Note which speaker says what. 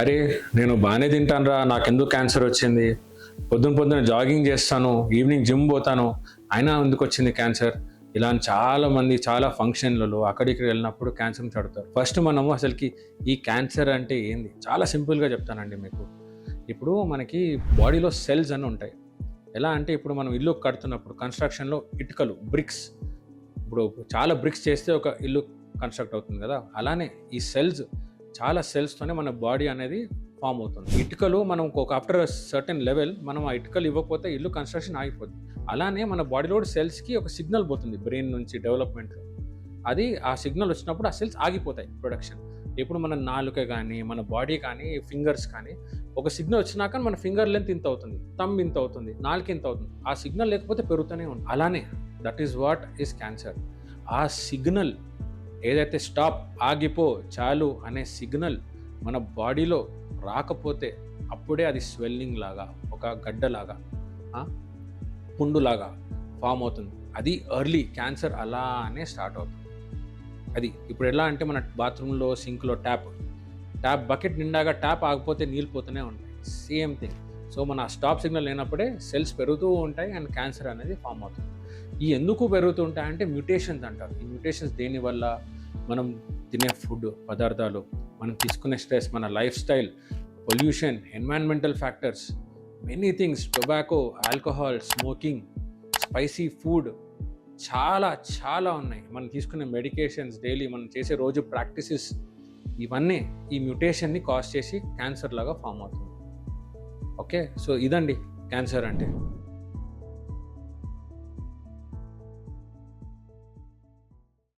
Speaker 1: అరే నేను బాగానే తింటానురా, నాకెందుకు క్యాన్సర్ వచ్చింది? పొద్దున పొద్దున జాగింగ్ చేస్తాను, ఈవినింగ్ జిమ్ పోతాను, అయినా ఎందుకు వచ్చింది క్యాన్సర్? ఇలా అని చాలా మంది చాలా ఫంక్షన్లలో అక్కడికి వెళ్ళినప్పుడు క్యాన్సర్ని అడుగుతారు. ఫస్ట్ మనము అసలుకి ఈ క్యాన్సర్ అంటే ఏంది చాలా సింపుల్గా చెప్తానండి మీకు. ఇప్పుడు మనకి బాడీలో సెల్స్ అని ఉంటాయి. ఎలా అంటే ఇప్పుడు మనం ఇల్లు కడుతున్నప్పుడు కన్స్ట్రక్షన్లో ఇటుకలు బ్రిక్స్, ఇప్పుడు చాలా బ్రిక్స్ చేస్తే ఒక ఇల్లు కన్స్ట్రక్ట్ అవుతుంది కదా, అలానే ఈ సెల్స్, చాలా సెల్స్తోనే మన బాడీ అనేది ఫామ్ అవుతుంది. ఇటుకలు మనం ఒక ఆఫ్టర్ సర్టెన్ లెవెల్ మనం ఆ ఇటుకలు ఇవ్వకపోతే ఇల్లు కన్స్ట్రక్షన్ ఆగిపోతుంది. అలానే మన బాడీలో సెల్స్కి ఒక సిగ్నల్ పోతుంది బ్రెయిన్ నుంచి డెవలప్మెంట్లో. అది ఆ సిగ్నల్ వచ్చినప్పుడు ఆ సెల్స్ ఆగిపోతాయి ప్రొడక్షన్. ఇప్పుడు మన నాలుక కానీ మన బాడీ కానీ ఫింగర్స్ కానీ ఒక సిగ్నల్ వచ్చినాక మన ఫింగర్ లెంత్ ఇంత అవుతుంది, థంబ్ ఇంత అవుతుంది, నాలుక ఇంత అవుతుంది. ఆ సిగ్నల్ లేకపోతే పెరుగుతూనే ఉంటుంది. అలానే that is what is cancer. ఆ సిగ్నల్ ఏదైతే స్టాప్, ఆగిపో, చాలు అనే సిగ్నల్ మన బాడీలో రాకపోతే అప్పుడే అది స్వెల్లింగ్ లాగా, ఒక గడ్డలాగా, పుండులాగా ఫామ్ అవుతుంది. అది ఎర్లీ క్యాన్సర్ అలానే స్టార్ట్ అవుతుంది. అది ఇప్పుడు ఎలా అంటే మన బాత్రూంలో సింక్లో ట్యాప్ బకెట్ నిండాగా ట్యాప్ ఆగిపోతే నీళ్ళు పోతూనే ఉంటాయి. Same thing. సో మన స్టాప్ సిగ్నల్ లేనప్పుడే సెల్స్ పెరుగుతూ ఉంటాయి అండ్ క్యాన్సర్ అనేది ఫామ్ అవుతుంది. ఈ ఎందుకు పెరుగుతూ ఉంటాయంటే మ్యూటేషన్స్ అంటారు. ఈ మ్యూటేషన్స్ దేనివల్ల? మనం తినే ఫుడ్ పదార్థాలు, మనం తీసుకునే స్ట్రెస్, మన life style, pollution, environmental factors, many things, tobacco, alcohol, smoking, spicy food, చాలా చాలా ఉన్నాయి. మనం తీసుకునే మెడికేషన్స్, డైలీ మనం చేసే రోజు ప్రాక్టీసెస్, ఇవన్నీ ఈ మ్యూటేషన్ని కాజ్ చేసి క్యాన్సర్ లాగా ఫామ్ అవుతుంది. ఓకే, సో ఇదండి క్యాన్సర్ అంటే.